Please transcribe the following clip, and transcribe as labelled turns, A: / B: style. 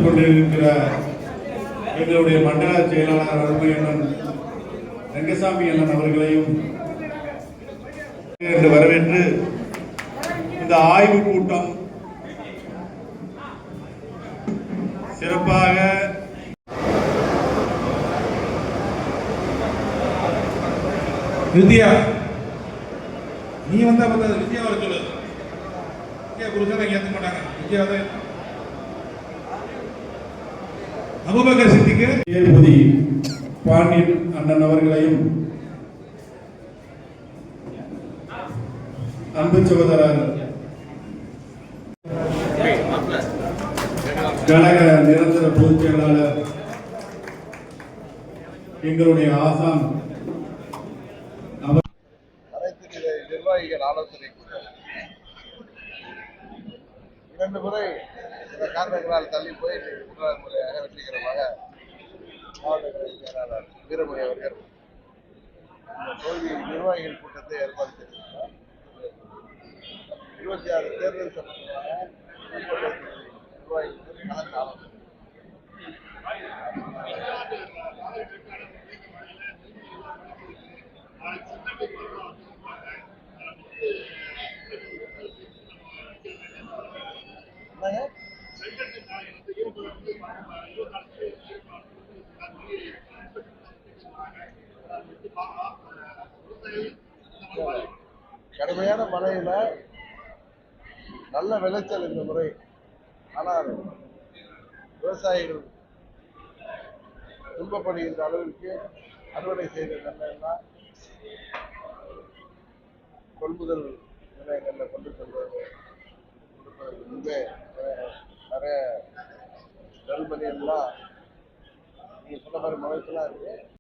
A: கொண்டிருக்கிற எங்களுடைய மண்டல செயலாளர் அருமை அண்ணன் ரங்கசாமி அண்ணன் அவர்களையும் வரவேற்று இந்த ஆய்வு கூட்டம் சிறப்பாக
B: வித்யா நீ வந்தா பார்த்தா வித்யா வர சொல்லு. வித்யா புருஷனை ஏற்க மாட்டாங்க. வித்யா தான் அபூபக்கர் சித்திக்கு
A: ஏற்புதி பாண்டியன் அண்ணன் அவர்களையும் அன்பு சகோதரர் கழக நிரந்தர பொதுச் செயலாளர் எங்களுடைய ஆசான்
C: நிர்வாகிகள் ஆலோசனை கூட்டம் 2 முறை சில காரணங்களால் தள்ளி போய் 3வது முறையாக வெற்றிகரமாக மாவட்ட செயலாளர் வீரமணி அவர்கள் இந்த தோல்வி நிர்வாகிகள் கூட்டத்தை ஏற்பாடு செய்திருக்கிறார். 26 தேர்தல் சம்பந்தமாக நிர்வாகிகள் கலந்து ஆலோசனை. கடுமையான மழையில நல்ல விளைச்சல் இந்த முறை. ஆனால் விவசாயிகள் துன்பப்படுகின்ற அளவிற்கு அறுவடை செய்த நெல்லாம் கொள்முதல் நிலையங்களில் கொண்டு செல்வது கொடுப்பதற்கு முன்பே நிறைய நெல்மணி எல்லாம் நீங்க சொன்ன மாதிரி முளைச்சலாம் இருக்கு.